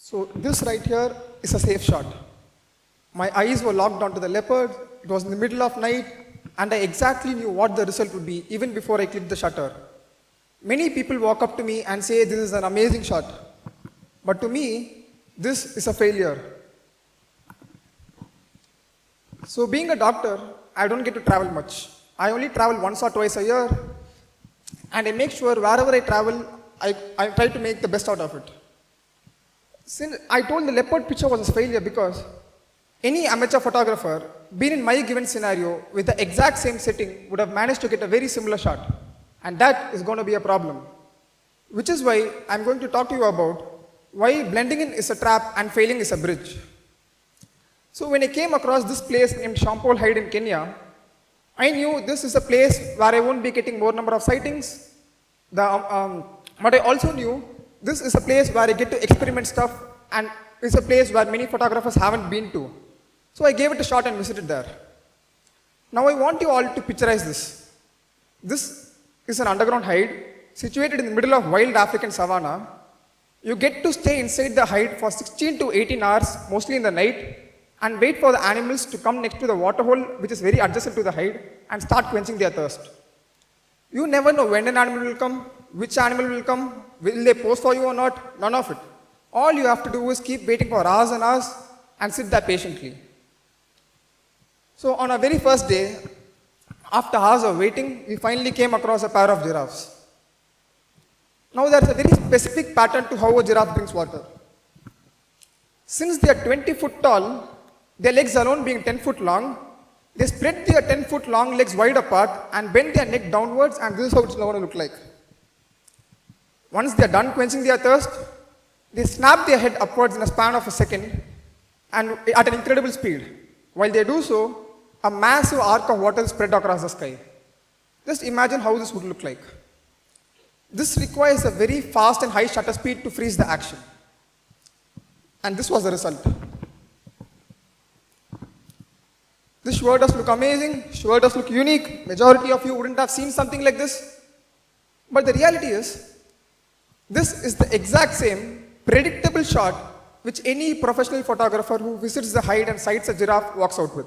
So this right here is a safe shot. My eyes were locked onto the leopard, it was in the middle of night, and I exactly knew what the result would be even before I clicked the shutter. Many people walk up to me and say this is an amazing shot. But to me, this is a failure. So being a doctor, I don't get to travel much. I only travel once or twice a year, and I make sure wherever I travel, I try to make the best out of it. Since I told the leopard picture was a failure because any amateur photographer, been in my given scenario with the exact same setting, would have managed to get a very similar shot. And that is going to be a problem. Which is why I'm going to talk to you about why blending in is a trap and failing is a bridge. So when I came across this place named Shompole in Kenya, I knew this is a place where I won't be getting more number of sightings. But I also knew this is a place where I get to experiment stuff, and it's a place where many photographers haven't been to. So I gave it a shot and visited there. Now I want you all to picturize this. This is an underground hide situated in the middle of wild African savanna. You get to stay inside the hide for 16 to 18 hours, mostly in the night, and wait for the animals to come next to the water hole, which is very adjacent to the hide, and start quenching their thirst. You never know when an animal will come, which animal will come, will they pose for you or not, none of it. All you have to do is keep waiting for hours and hours and sit there patiently. So on our very first day, after hours of waiting, we finally came across a pair of giraffes. Now there's a very specific pattern to how a giraffe drinks water. Since they are 20 foot tall, their legs alone being 10 foot long, they spread their 10 foot long legs wide apart and bend their neck downwards, and this is how it's going to look like. Once they are done quenching their thirst, they snap their head upwards in a span of a second and at an incredible speed. While they do so, a massive arc of water is spread across the sky. Just imagine how this would look like. This requires a very fast and high shutter speed to freeze the action. And this was the result. This sure does look amazing, sure does look unique. Majority of you wouldn't have seen something like this. But the reality is, this is the exact same predictable shot which any professional photographer who visits the hide and sights a giraffe walks out with.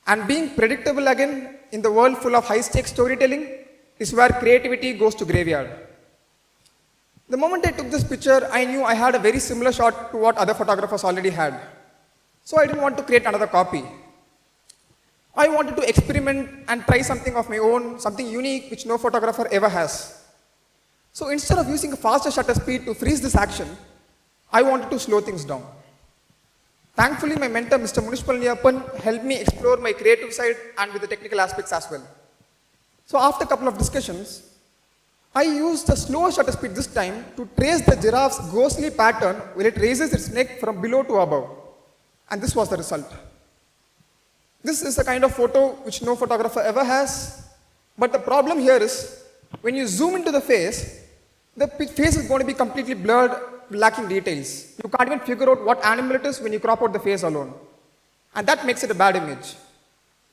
And being predictable again in the world full of high-stakes storytelling is where creativity goes to graveyard. The moment I took this picture, I knew I had a very similar shot to what other photographers already had. So I didn't want to create another copy. I wanted to experiment and try something of my own, something unique which no photographer ever has. So instead of using a faster shutter speed to freeze this action, I wanted to slow things down. Thankfully, my mentor, Mr. Munishpal Niyappan, helped me explore my creative side and with the technical aspects as well. So after a couple of discussions, I used a slower shutter speed this time to trace the giraffe's ghostly pattern when it raises its neck from below to above. And this was the result. This is the kind of photo which no photographer ever has. But the problem here is, when you zoom into the face is going to be completely blurred, lacking details. You can't even figure out what animal it is when you crop out the face alone. And that makes it a bad image.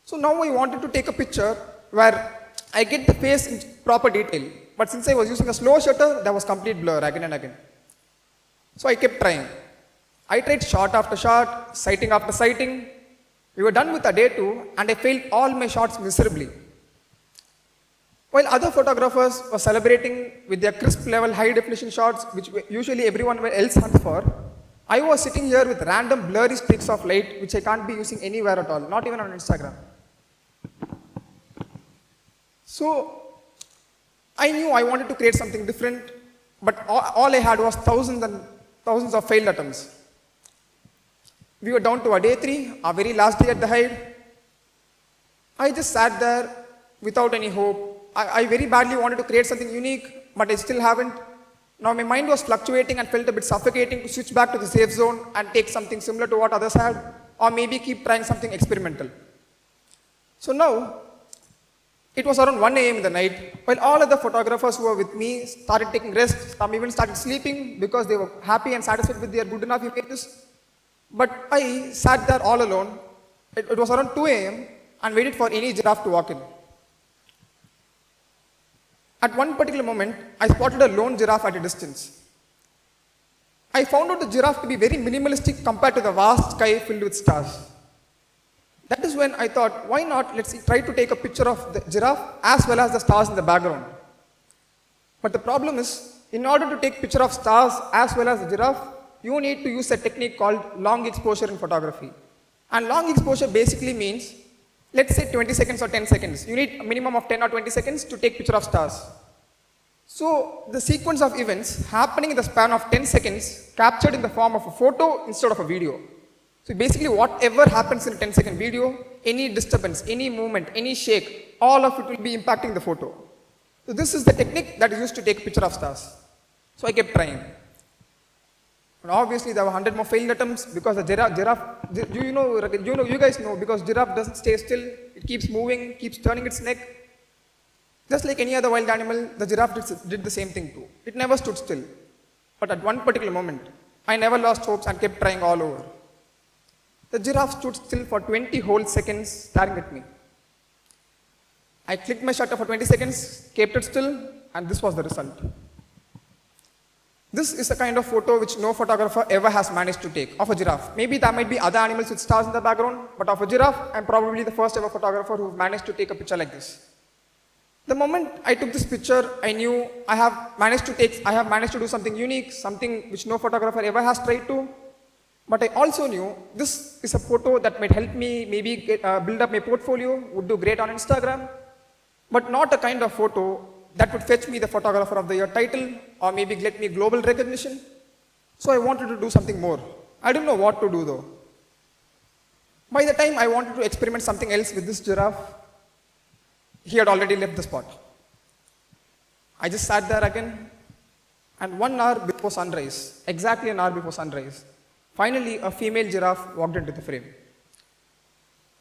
So now I wanted to take a picture where I get the face in proper detail. But since I was using a slow shutter, there was complete blur again and again. So I kept trying. I tried shot after shot, sighting after sighting. We were done with a day 2, and I failed all my shots miserably. While other photographers were celebrating with their crisp level high definition shots, which usually everyone else hunts for, I was sitting here with random blurry streaks of light which I can't be using anywhere at all, not even on Instagram. So I knew I wanted to create something different, but all I had was thousands and thousands of failed attempts. We were down to our day 3, our very last day at the hide. I just sat there without any hope. I very badly wanted to create something unique, but I still haven't. Now my mind was fluctuating and felt a bit suffocating to switch back to the safe zone and take something similar to what others had, or maybe keep trying something experimental. So now, it was around 1 a.m. in the night, while all other photographers who were with me started taking rest, some even started sleeping because they were happy and satisfied with their good enough images. But I sat there all alone. It was around 2 a.m. and waited for any giraffe to walk in. At one particular moment, I spotted a lone giraffe at a distance. I found out the giraffe to be very minimalistic compared to the vast sky filled with stars. That is when I thought, why not let's try to take a picture of the giraffe as well as the stars in the background. But the problem is, in order to take picture of stars as well as the giraffe, you need to use a technique called long exposure in photography. And long exposure basically means, let's say 20 seconds or 10 seconds. You need a minimum of 10 or 20 seconds to take picture of stars. So the sequence of events happening in the span of 10 seconds captured in the form of a photo instead of a video. So basically whatever happens in a 10-second video, any disturbance, any movement, any shake, all of it will be impacting the photo. So this is the technique that is used to take a picture of stars. So I kept trying. And obviously there were 100 more failed attempts because the giraffe, you guys know, because giraffe doesn't stay still, it keeps moving, keeps turning its neck. Just like any other wild animal, the giraffe did the same thing too. It never stood still. But at one particular moment, I never lost hopes and kept trying all over. The giraffe stood still for 20 whole seconds staring at me. I clicked my shutter for 20 seconds, kept it still, and this was the result. This is a kind of photo which no photographer ever has managed to take of a giraffe. Maybe there might be other animals with stars in the background, but of a giraffe, I'm probably the first ever photographer who managed to take a picture like this. The moment I took this picture, I knew I have managed to do something unique, something which no photographer ever has tried to. But I also knew this is a photo that might help me maybe build up my portfolio, would do great on Instagram, but not a kind of photo that would fetch me the Photographer of the Year title or maybe get me global recognition. So I wanted to do something more. I didn't know what to do though. By the time I wanted to experiment something else with this giraffe, he had already left the spot. I just sat there again, and 1 hour before sunrise, exactly an hour before sunrise, finally a female giraffe walked into the frame.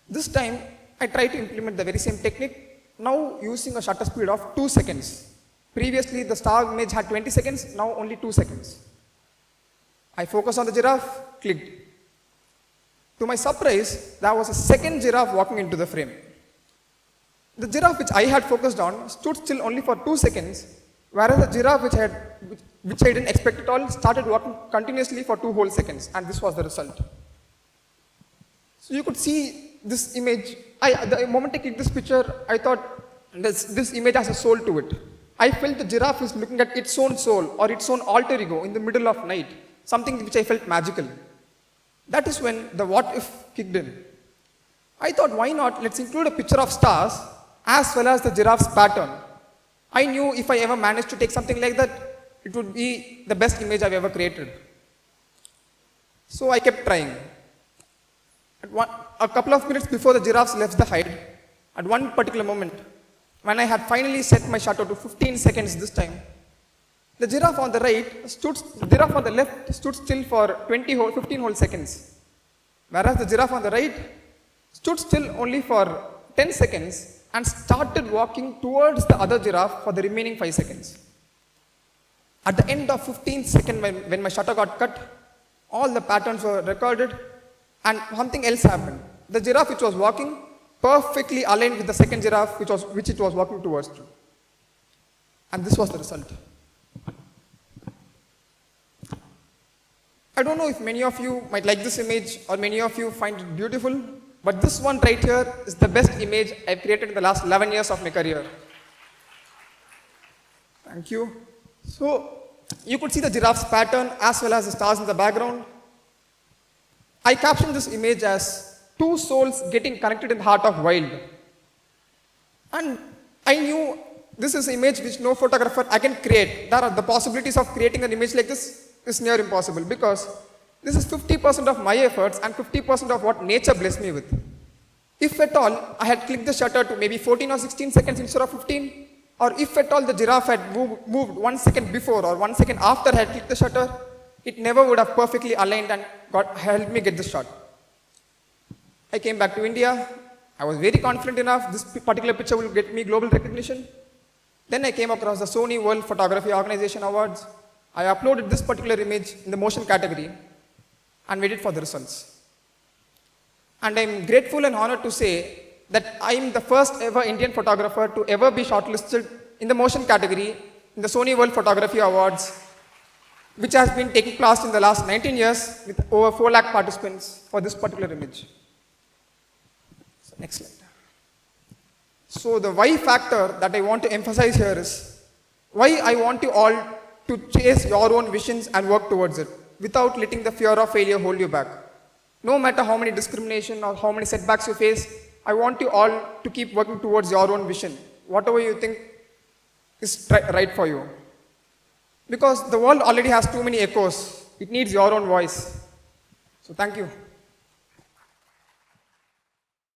This time, I tried to implement the very same technique, now using a shutter speed of 2 seconds. Previously, the star image had 20 seconds, now only 2 seconds. I focused on the giraffe, clicked. To my surprise, there was a second giraffe walking into the frame. The giraffe which I had focused on stood still only for 2 seconds, whereas the giraffe which I didn't expect at all started walking continuously for 2 whole seconds, and this was the result. So you could see this image. The moment I clicked this picture, I thought this image has a soul to it. I felt the giraffe is looking at its own soul or its own alter ego in the middle of night, something which I felt magical. That is when the what if kicked in. I thought, why not let's include a picture of stars as well as the giraffe's pattern. I knew if I ever managed to take something like that, it would be the best image I've ever created. So I kept trying. A couple of minutes before the giraffes left the hide, at one particular moment, when I had finally set my shutter to 15 seconds this time, the giraffe on the left stood still for 15 whole seconds, whereas the giraffe on the right stood still only for 10 seconds and started walking towards the other giraffe for the remaining 5 seconds. At the end of 15 seconds, when my shutter got cut, all the patterns were recorded, and something else happened. The giraffe which was walking perfectly aligned with the second giraffe which it was walking towards to. And this was the result. I don't know if many of you might like this image or many of you find it beautiful, but this one right here is the best image I've created in the last 11 years of my career. Thank you. So, you could see the giraffe's pattern as well as the stars in the background. I captioned this image as two souls getting connected in the heart of wild. And I knew this is an image which no photographer I can create. The possibilities of creating an image like this is near impossible because this is 50% of my efforts and 50% of what nature blessed me with. If at all, I had clicked the shutter to maybe 14 or 16 seconds instead of 15, or if at all the giraffe had moved 1 second before or 1 second after I had clicked the shutter, it never would have perfectly aligned and helped me get the shot. I came back to India. I was very confident enough this particular picture will get me global recognition. Then I came across the Sony World Photography Awards. I uploaded this particular image in the motion category and waited for the results. And I'm grateful and honored to say that I'm the first ever Indian photographer to ever be shortlisted in the motion category in the Sony World Photography Awards. which has been taking place in the last 19 years with over 4 lakh participants for this particular image. So next slide. So the why factor that I want to emphasize here is why I want you all to chase your own visions and work towards it without letting the fear of failure hold you back. No matter how many discrimination or how many setbacks you face, I want you all to keep working towards your own vision, whatever you think is right for you. Because the world already has too many echoes. It needs your own voice. So thank you.